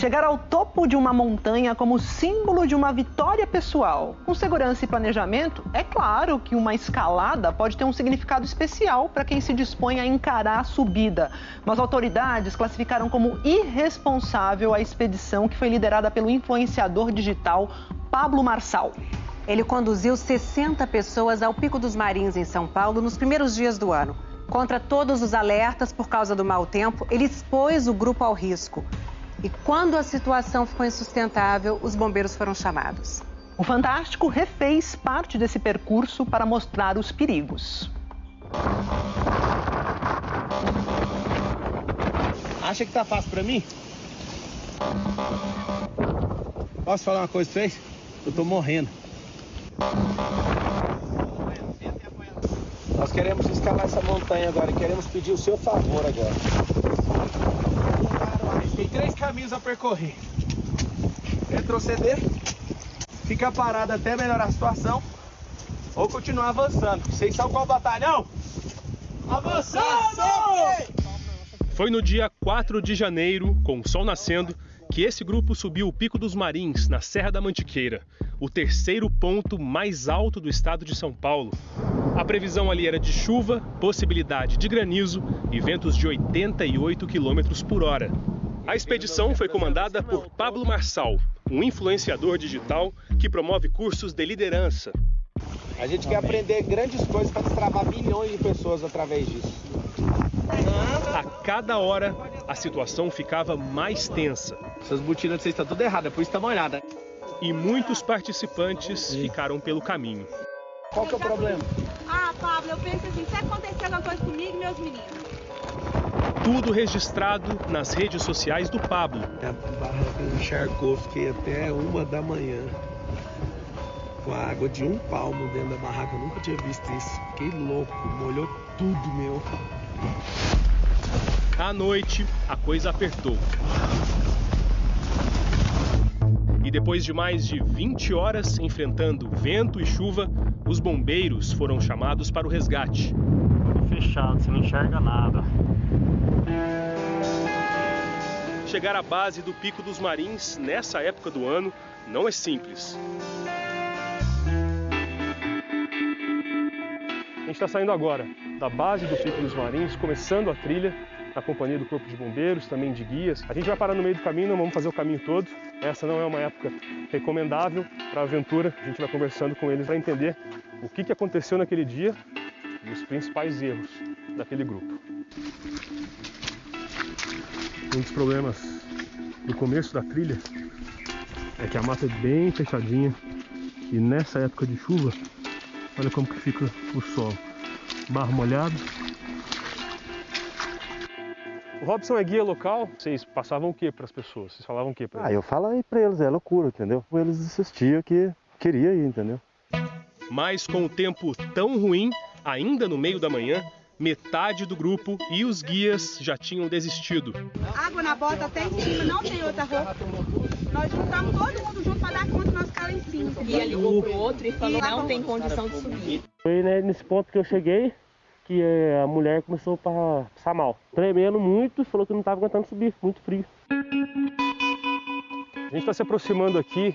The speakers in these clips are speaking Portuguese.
Chegar ao topo de uma montanha como símbolo de uma vitória pessoal. Com segurança e planejamento, é claro que uma escalada pode ter um significado especial para quem se dispõe a encarar a subida. Mas autoridades classificaram como irresponsável a expedição que foi liderada pelo influenciador digital Pablo Marçal. Ele conduziu 60 pessoas ao Pico dos Marins, em São Paulo, nos primeiros dias do ano. Contra todos os alertas por causa do mau tempo, ele expôs o grupo ao risco. E quando a situação ficou insustentável, os bombeiros foram chamados. O Fantástico refez parte desse percurso para mostrar os perigos. Acha que tá fácil pra mim? Posso falar uma coisa pra vocês? Eu tô morrendo. Nós queremos escalar essa montanha agora e queremos pedir o seu favor agora. Tem 3 caminhos a percorrer. Retroceder, ficar parado até melhorar a situação ou continuar avançando. Vocês sabem qual batalhão? Avançando! Foi no dia 4 de janeiro, com o sol nascendo, que esse grupo subiu o Pico dos Marins, na Serra da Mantiqueira, o terceiro ponto mais alto do estado de São Paulo. A previsão ali era de chuva, possibilidade de granizo e ventos de 88 km por hora. A expedição foi comandada por Pablo Marçal, um influenciador digital que promove cursos de liderança. A gente quer aprender grandes coisas para destravar milhões de pessoas através disso. A cada hora, a situação ficava mais tensa. Essas botinas de vocês estão tudo erradas, por isso tá molhada. E muitos participantes ficaram pelo caminho. Qual que é o problema? Pablo, eu penso assim, se acontecer alguma coisa comigo e meus meninos. Tudo registrado nas redes sociais do Pablo. A barraca encharcou, fiquei até 1 da manhã. Com a água de 1 palmo dentro da barraca, eu nunca tinha visto isso. Fiquei louco, molhou tudo, meu. À noite, a coisa apertou. E depois de mais de 20 horas enfrentando vento e chuva, os bombeiros foram chamados para o resgate. Tudo fechado, você não enxerga nada. Chegar à base do Pico dos Marins nessa época do ano não é simples. A gente está saindo agora da base do Pico dos Marins, começando a trilha, na companhia do Corpo de Bombeiros, também de guias. A gente vai parar no meio do caminho, não vamos fazer o caminho todo. Essa não é uma época recomendável para a aventura. A gente vai conversando com eles para entender o que aconteceu naquele dia e os principais erros daquele grupo. Um dos problemas do começo da trilha é que a mata é bem fechadinha e nessa época de chuva, olha como que fica o solo. Barro molhado. O Robson é guia local. Vocês passavam o que para as pessoas? Vocês falavam o que para eles? Eu falei para eles, é loucura, entendeu? Eles insistiam que queria ir, entendeu? Mas com o tempo tão ruim, ainda no meio da manhã, metade do grupo e os guias já tinham desistido. Água na bota até em cima, não tem outra roupa. Nós juntamos todo mundo junto para dar conta, nós ficamos em cima. E ele ligou pro outro e falou, não tem condição de subir. Foi nesse ponto que eu cheguei que a mulher começou a passar mal. Tremendo muito e falou que não estava aguentando subir, muito frio. A gente está se aproximando aqui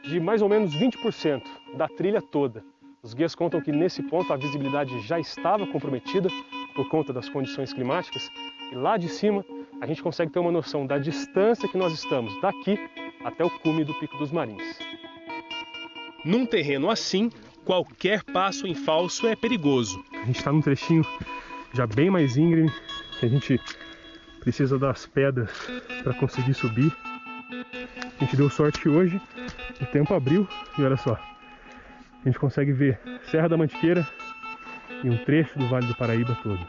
de mais ou menos 20% da trilha toda. Os guias contam que nesse ponto a visibilidade já estava comprometida por conta das condições climáticas e lá de cima a gente consegue ter uma noção da distância que nós estamos daqui até o cume do Pico dos Marins. Num terreno assim, qualquer passo em falso é perigoso. A gente está num trechinho já bem mais íngreme, que a gente precisa das pedras para conseguir subir. A gente deu sorte hoje, o tempo abriu e olha só, a gente consegue ver Serra da Mantiqueira e um trecho do Vale do Paraíba todo.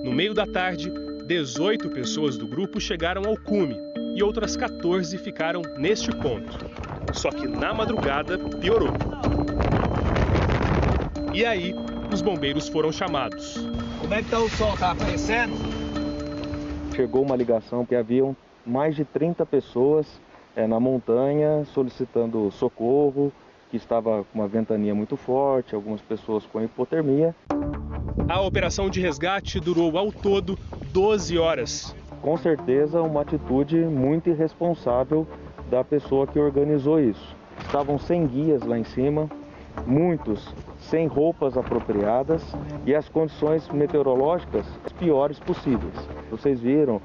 No meio da tarde, 18 pessoas do grupo chegaram ao cume e outras 14 ficaram neste ponto. Só que na madrugada piorou. E aí, os bombeiros foram chamados. Como é que tá o sol? Tá aparecendo? Chegou uma ligação que haviam mais de 30 pessoas na montanha solicitando socorro, que estava com uma ventania muito forte, algumas pessoas com hipotermia. A operação de resgate durou ao todo 12 horas. com certeza uma atitude muito irresponsável da pessoa que organizou isso. Estavam sem guias lá em cima, muitos sem roupas apropriadas e as condições meteorológicas as piores possíveis. Vocês viram,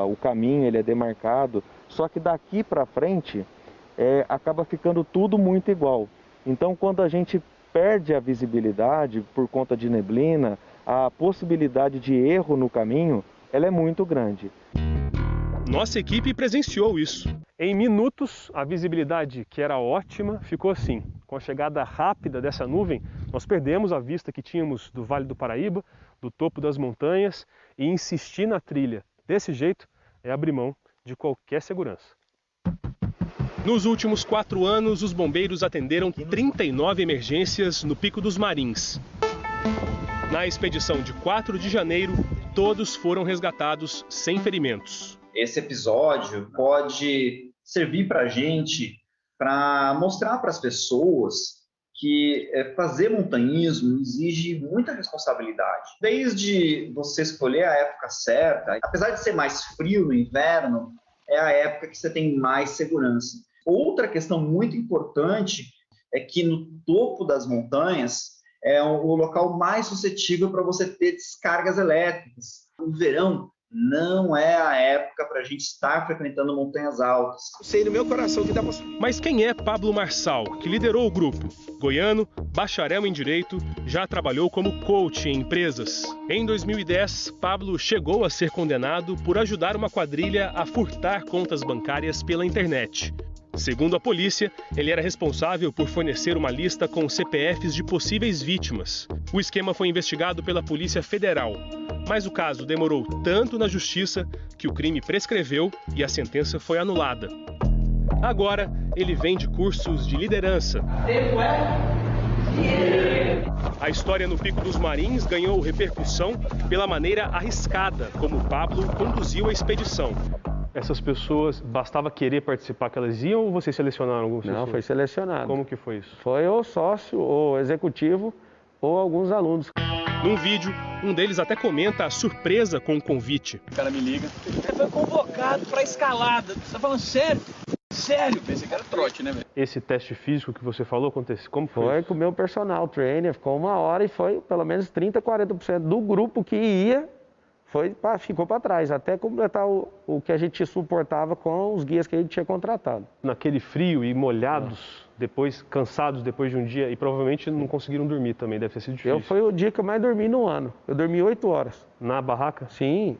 o caminho ele é demarcado, só que daqui para frente acaba ficando tudo muito igual. Então, quando a gente perde a visibilidade por conta de neblina, a possibilidade de erro no caminho, ela é muito grande. Nossa equipe presenciou isso. Em minutos, a visibilidade, que era ótima, ficou assim. Com a chegada rápida dessa nuvem, nós perdemos a vista que tínhamos do Vale do Paraíba, do topo das montanhas, e insistir na trilha desse jeito é abrir mão de qualquer segurança. Nos últimos 4 anos, os bombeiros atenderam 39 emergências no Pico dos Marins. Na expedição de 4 de janeiro, todos foram resgatados sem ferimentos. Esse episódio pode servir para a gente, para mostrar para as pessoas que fazer montanhismo exige muita responsabilidade. Desde você escolher a época certa, apesar de ser mais frio no inverno, é a época que você tem mais segurança. Outra questão muito importante é que no topo das montanhas é o local mais suscetível para você ter descargas elétricas. No verão, não é a época para a gente estar frequentando montanhas altas. Sei no meu coração que dá pra... Mas quem é Pablo Marçal, que liderou o grupo? Goiano, bacharel em Direito, já trabalhou como coach em empresas. Em 2010, Pablo chegou a ser condenado por ajudar uma quadrilha a furtar contas bancárias pela internet. Segundo a polícia, ele era responsável por fornecer uma lista com CPFs de possíveis vítimas. O esquema foi investigado pela Polícia Federal, mas o caso demorou tanto na justiça que o crime prescreveu e a sentença foi anulada. Agora, ele vende cursos de liderança. A história no Pico dos Marins ganhou repercussão pela maneira arriscada como Pablo conduziu a expedição. Essas pessoas, bastava querer participar que elas iam ou vocês selecionaram algumas pessoas? Não, foi selecionado. Como que foi isso? Foi ou sócio, ou executivo, ou alguns alunos. Num vídeo, um deles até comenta a surpresa com o convite. O cara me liga. Ele foi convocado para escalada. Você tá falando sério? Sério? Pensei que era trote, né, velho? Esse teste físico que você falou, aconteceu? Como foi? Foi com o meu personal trainer, ficou 1 hora e foi pelo menos 30%, 40% do grupo que ia. Ficou para trás, até completar o que a gente suportava com os guias que a gente tinha contratado. Naquele frio e molhados, depois cansados depois de um dia, e provavelmente não conseguiram dormir também, deve ter sido difícil. Foi o dia que eu mais dormi no ano. Eu dormi 8 horas. Na barraca? Sim.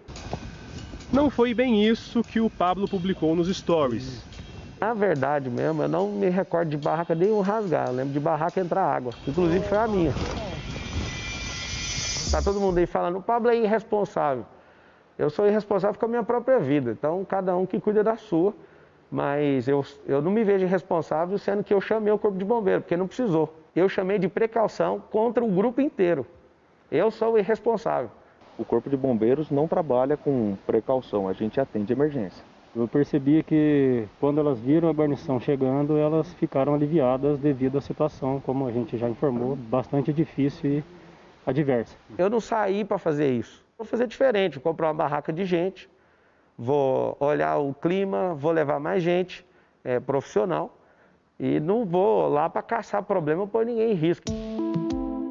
Não foi bem isso que o Pablo publicou nos stories. Na verdade mesmo, eu não me recordo de barraca nenhum rasgar. Eu lembro de barraca entrar água. Inclusive foi a minha. Tá todo mundo aí falando, o Pablo é irresponsável. Eu sou irresponsável com a minha própria vida, então cada um que cuida da sua. Mas eu não me vejo irresponsável, sendo que eu chamei o Corpo de Bombeiro, porque não precisou. Eu chamei de precaução contra o grupo inteiro. Eu sou o irresponsável. O Corpo de Bombeiros não trabalha com precaução, a gente atende emergência. Eu percebi que quando elas viram a guarnição chegando, elas ficaram aliviadas devido à situação, como a gente já informou, bastante difícil e adversa. Eu não saí para fazer isso. Vou fazer diferente, vou comprar uma barraca de gente, vou olhar o clima, vou levar mais gente profissional e não vou lá para caçar problema ou pôr ninguém em risco.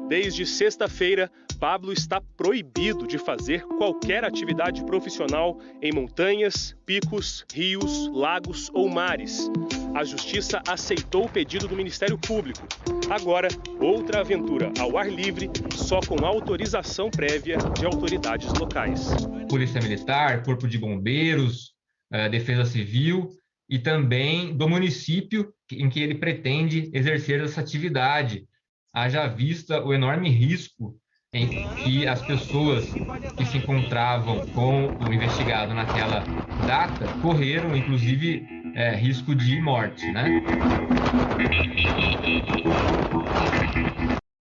Desde sexta-feira, Pablo está proibido de fazer qualquer atividade profissional em montanhas, picos, rios, lagos ou mares. A Justiça aceitou o pedido do Ministério Público. Agora, outra aventura ao ar livre, só com autorização prévia de autoridades locais. Polícia Militar, Corpo de Bombeiros, Defesa Civil e também do município em que ele pretende exercer essa atividade. Haja vista o enorme risco em que as pessoas que se encontravam com o investigado naquela data correram, inclusive, risco de morte, né?